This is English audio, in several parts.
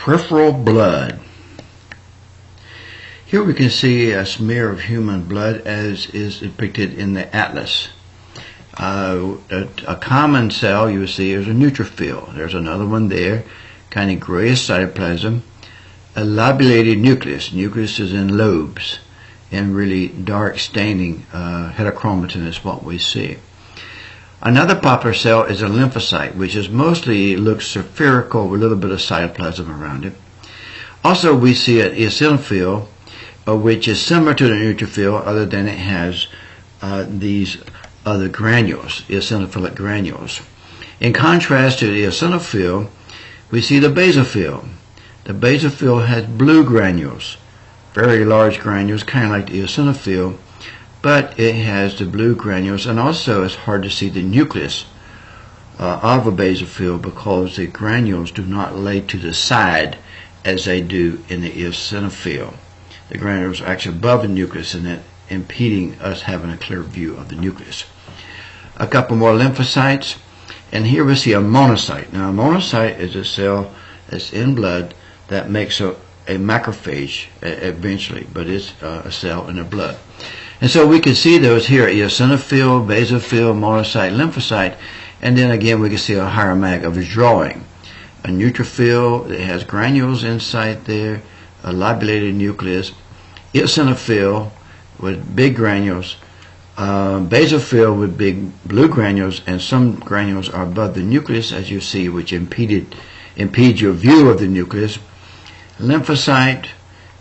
Peripheral blood. Here we can see a smear of human blood as is depicted in the atlas. A common cell you will see is a neutrophil. There's another one there, kind of grayish cytoplasm. A lobulated nucleus. Nucleus is in lobes, and really dark staining heterochromatin is what we see. Another popular cell is a lymphocyte, which is mostly looks spherical with a little bit of cytoplasm around it. Also, we see an eosinophil, which is similar to the neutrophil, other than it has these other granules, eosinophilic granules. In contrast to the eosinophil, we see the basophil. The basophil has blue granules, very large granules, kind of like the eosinophil, but it has the blue granules, and also it's hard to see the nucleus of a basophil because the granules do not lay to the side as they do in the eosinophil. The granules are actually above the nucleus, and it impeding us having a clear view of the nucleus. A couple more lymphocytes, and here we see a monocyte. Now, a monocyte is a cell that's in blood that makes a macrophage eventually, but it's a cell in the blood. And so we can see those here: eosinophil, basophil, monocyte, lymphocyte, and then again we can see a hieroglyph of a drawing. A neutrophil that has granules inside there, a lobulated nucleus, eosinophil with big granules, basophil with big blue granules, and some granules are above the nucleus, as you see, which impedes your view of the nucleus. Lymphocyte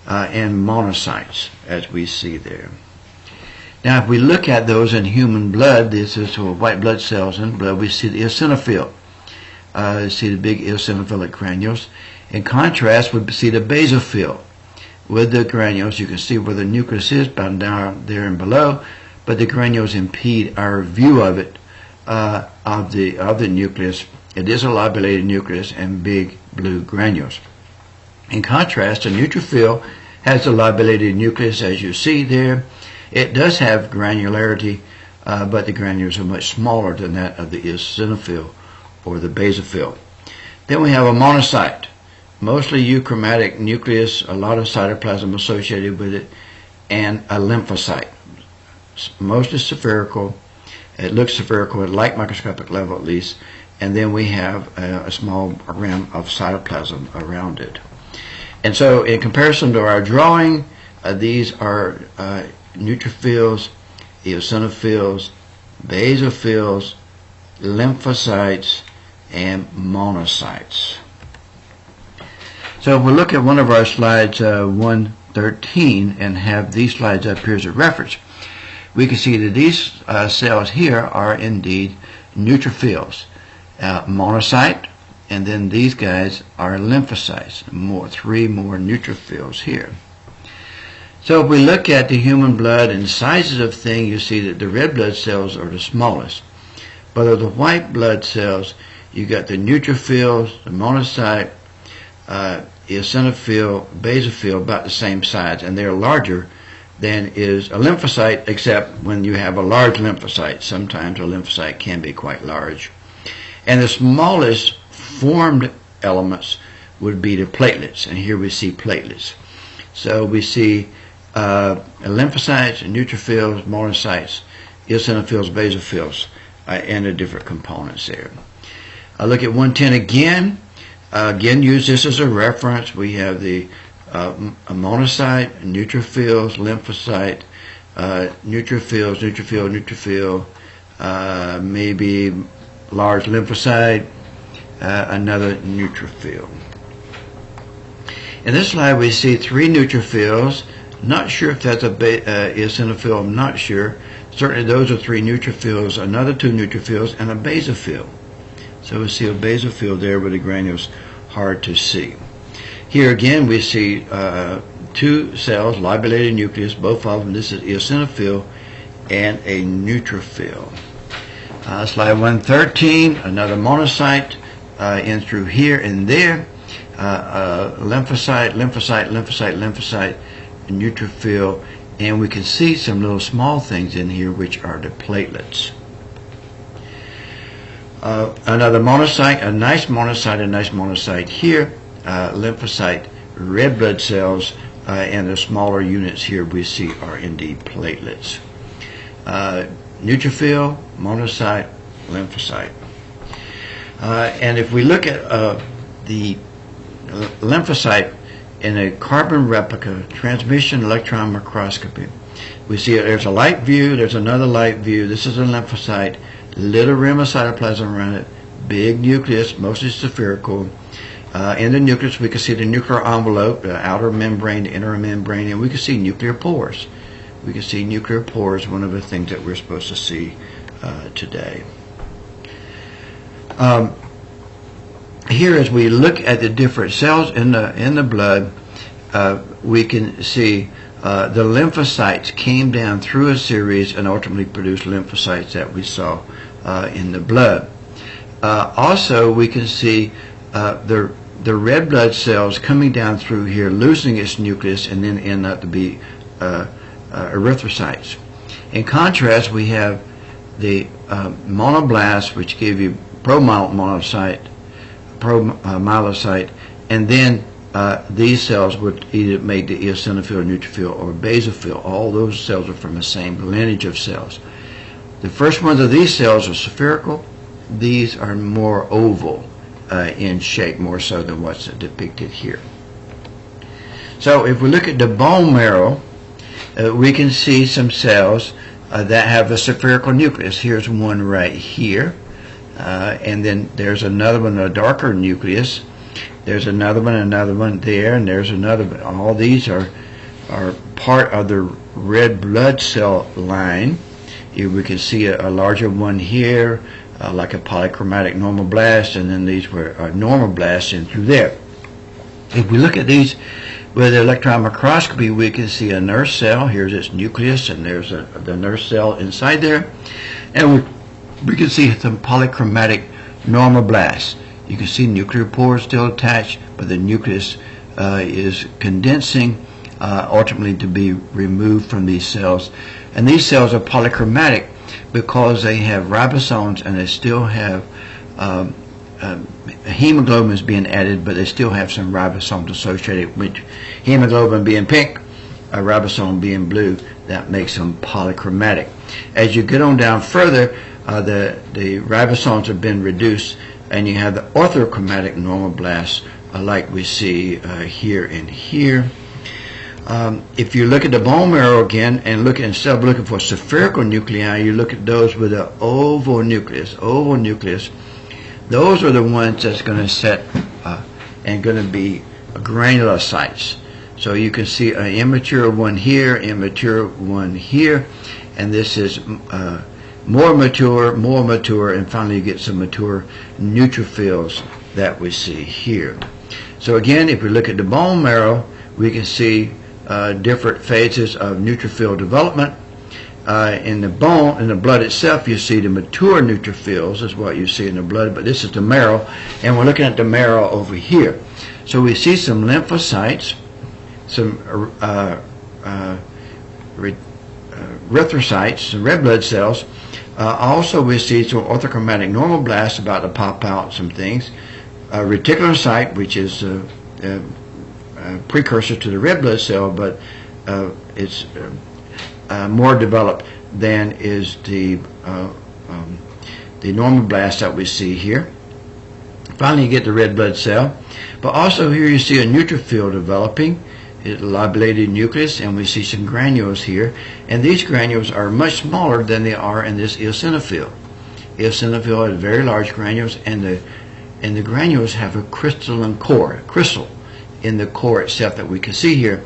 and monocytes, as we see there. Now, if we look at those in human blood, this is white blood cells in blood, we see the eosinophil. See the big eosinophilic granules. In contrast, we see the basophil with the granules. You can see where the nucleus is down there and below, but the granules impede our view of it, of the nucleus. It is a lobulated nucleus and big blue granules. In contrast, a neutrophil has a lobulated nucleus, as you see there. It does have granularity, but the granules are much smaller than that of the eosinophil or the basophil. Then we have a monocyte, mostly euchromatic nucleus, a lot of cytoplasm associated with it, and a lymphocyte, mostly spherical. It looks spherical at light microscopic level at least, and then we have a small rim of cytoplasm around it. And so in comparison to our drawing, these are neutrophils, eosinophils, basophils, lymphocytes, and monocytes. So if we look at one of our slides, 113, and have these slides up here as a reference, we can see that these cells here are indeed neutrophils, monocyte, and then these guys are lymphocytes. Three more neutrophils here. So if we look at the human blood and sizes of things, you see that the red blood cells are the smallest. But of the white blood cells, you got the neutrophils, the monocyte, eosinophil, basophil, about the same size, and they're larger than is a lymphocyte, except when you have a large lymphocyte. Sometimes a lymphocyte can be quite large. And the smallest formed elements would be the platelets, and here we see platelets. So we see lymphocytes, neutrophils, monocytes, eosinophils, basophils, and the different components there. Look at 110 again. Again, use this as a reference. We have the a monocyte, neutrophils, lymphocyte, neutrophil, maybe large lymphocyte, another neutrophil. In this slide, we see three neutrophils. Not sure if that's a eosinophil. I'm not sure. Certainly, those are three neutrophils. Another two neutrophils and a basophil. So we see a basophil there with the granules hard to see. Here again, we see two cells, lobulated nucleus, both of them. This is eosinophil and a neutrophil. Slide 113, another monocyte in through here and there. Lymphocyte, neutrophil, and we can see some little small things in here which are the platelets. Another monocyte, a nice monocyte here. lymphocyte red blood cells, and the smaller units here we see are indeed platelets. Neutrophil, monocyte, lymphocyte. And if we look at the lymphocyte in a carbon replica transmission electron microscopy, we see there's a light view, there's another light view. This is a lymphocyte, little rim of cytoplasm around it, big nucleus, mostly spherical. In the nucleus, we can see the nuclear envelope, the outer membrane, the inner membrane, and we can see nuclear pores. We can see nuclear pores, one of the things that we're supposed to see today. Here, as we look at the different cells in the blood, we can see the lymphocytes came down through a series and ultimately produced lymphocytes that we saw in the blood. Also, we can see the red blood cells coming down through here, losing its nucleus, and then end up to be erythrocytes. In contrast, we have the monoblasts, which give you promyelocyte, and then these cells would either make the eosinophil, neutrophil, or basophil. All those cells are from the same lineage of cells. The first ones of these cells are spherical. These are more oval in shape, more so than what's depicted here. So if we look at the bone marrow, we can see some cells that have a spherical nucleus. Here's one right here. And then there's another one, a darker nucleus. There's another one there, and there's another one. All these are part of the red blood cell line. Here we can see a larger one here, like a polychromatic normoblast, and then these were normoblasts in through there. If we look at these with electron microscopy, we can see a nurse cell. Here's its nucleus, and there's the nurse cell inside there. And we can see some polychromatic normoblasts. You can see nuclear pores still attached, but the nucleus is condensing, ultimately to be removed from these cells. And these cells are polychromatic because they have ribosomes and they still have hemoglobin is being added, but they still have some ribosomes associated with hemoglobin being pink, a ribosome being blue. That makes them polychromatic. As you get on down further, the ribosomes have been reduced, and you have the orthochromatic normoblasts like we see here and here. If you look at the bone marrow again and instead of looking for spherical nuclei, you look at those with an oval nucleus. Oval nucleus. Those are the ones that's going to set and going to be granulocytes. So you can see an immature one here, immature one here, and this is more mature, and finally you get some mature neutrophils that we see here. So again, if we look at the bone marrow, we can see different phases of neutrophil development. In the bone, in the blood itself, you see the mature neutrophils is what you see in the blood, but this is the marrow, and we're looking at the marrow over here. So we see some lymphocytes, some erythrocytes, some red blood cells. Also, we see some orthochromatic normoblasts about to pop out some things. Reticulocyte, which is a precursor to the red blood cell, but it's more developed than is the normoblast that we see here. Finally, you get the red blood cell. But also here you see a neutrophil developing. It's a lobulated nucleus, and we see some granules here. And these granules are much smaller than they are in this eosinophil. Eosinophil has very large granules, and the granules have a crystalline core, a crystal in the core itself that we can see here.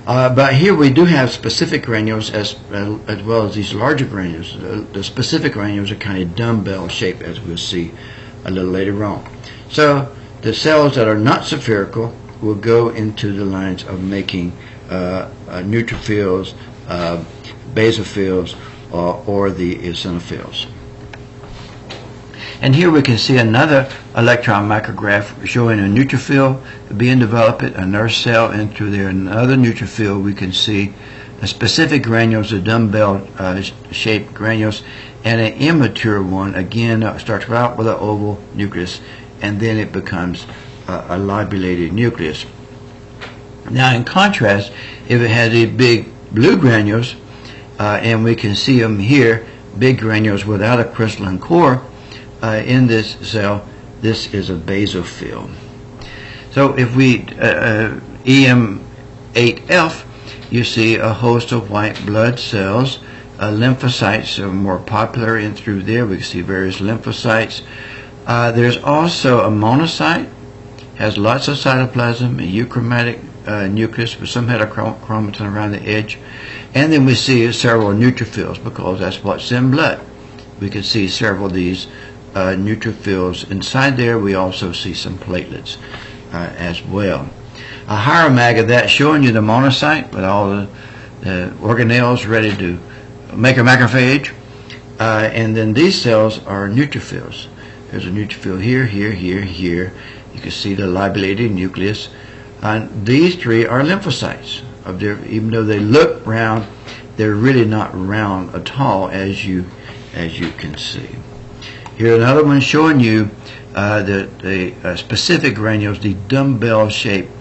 But here we do have specific granules as well as these larger granules. The specific granules are kind of dumbbell shaped, as we'll see a little later on. So the cells that are not spherical will go into the lines of making neutrophils, basophils, or the eosinophils. And here we can see another electron micrograph showing a neutrophil being developed, a nurse cell into there, another neutrophil. We can see the specific granules, the dumbbell shaped granules, and an immature one again starts out with an oval nucleus, and then it becomes a lobulated nucleus. Now, in contrast, if it has these big blue granules, and we can see them here, big granules without a crystalline core in this cell, this is a basophil. So if we EM8F, you see a host of white blood cells. Lymphocytes are more popular in through there. We can see various lymphocytes. There's also a monocyte, has lots of cytoplasm, a euchromatic nucleus with some heterochromatin around the edge. And then we see several neutrophils, because that's what's in blood. We can see several of these neutrophils inside there. We also see some platelets as well. A higher mag of that showing you the monocyte with all the organelles ready to make a macrophage. And then these cells are neutrophils. There's a neutrophil here, here, here, here. You can see the lobulated nucleus. And these three are lymphocytes. Even though they look round, they're really not round at all, as you can see. Here another one showing you the specific granules. The dumbbell-shaped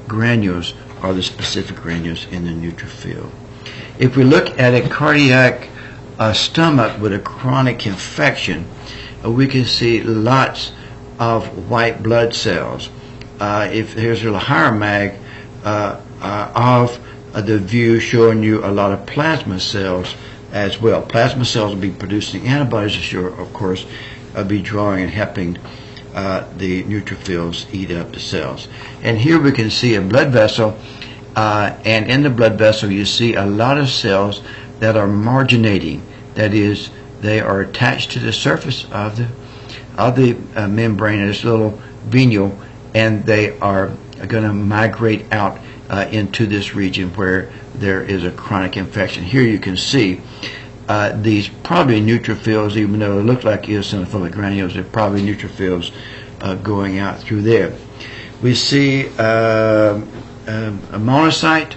granules are the specific granules in the neutrophil. If we look at a cardiac stomach with a chronic infection, we can see lots of white blood cells. If there's a higher mag of the view showing you a lot of plasma cells as well. Plasma cells will be producing antibodies, of course, be drawing and helping the neutrophils eat up the cells. And here we can see a blood vessel, and in the blood vessel you see a lot of cells that are marginating. That is, they are attached to the surface of the membrane, this little venule, and they are going to migrate out into this region where there is a chronic infection. Here you can see these probably neutrophils, even though it looks like eosinophilic granules, they're probably neutrophils going out through there. We see a monocyte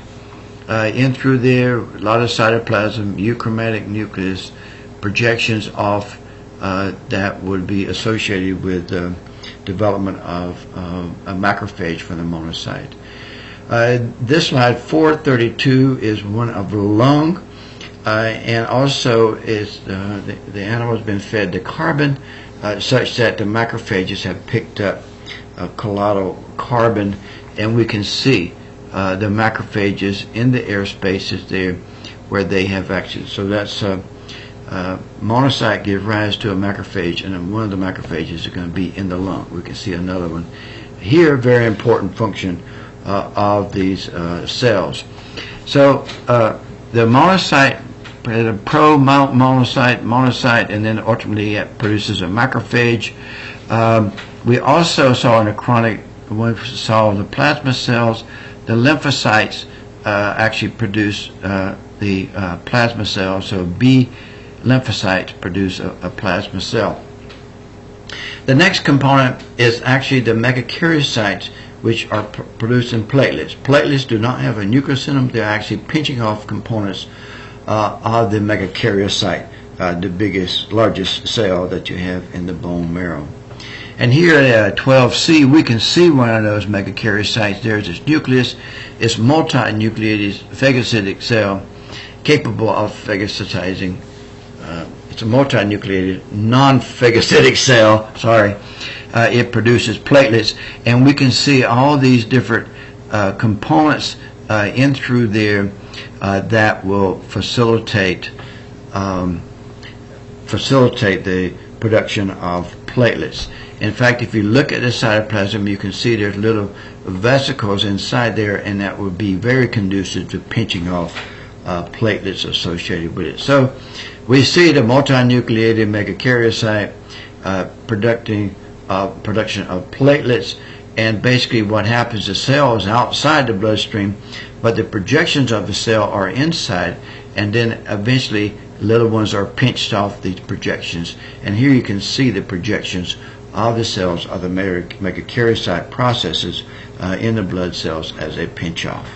in through there, a lot of cytoplasm, euchromatic nucleus, projections off that would be associated with development of a macrophage from the monocyte. This slide 432 is one of the lung, and also is the animal has been fed the carbon such that the macrophages have picked up colloidal carbon, and we can see the macrophages in the air spaces there where they have action. So that's monocyte gives rise to a macrophage, and then one of the macrophages are going to be in the lung. We can see another one here. Very important function of these cells. So the monocyte, the monocyte, and then ultimately it produces a macrophage. We also saw in the chronic, we saw the plasma cells, the lymphocytes actually produce the plasma cells. So B lymphocytes produce a plasma cell. The next component is actually the megakaryocytes, which are producing platelets. Platelets do not have a nucleus in them. They're actually pinching off components of the megakaryocyte, the biggest, largest cell that you have in the bone marrow. And here at 12C, we can see one of those megakaryocytes. There's this nucleus. It's multinucleated phagocytic cell capable of phagocytizing. It's a multinucleated non-phagocytic cell. It produces platelets, and we can see all these different components in through there that will facilitate the production of platelets. In fact, if you look at the cytoplasm, you can see there's little vesicles inside there, and that would be very conducive to pinching off platelets associated with it. So we see the multinucleated megakaryocyte production of platelets, and basically what happens, the cell is outside the bloodstream, but the projections of the cell are inside, and then eventually little ones are pinched off these projections. And here you can see the projections of the cells of the megakaryocyte processes in the blood cells as they pinch off.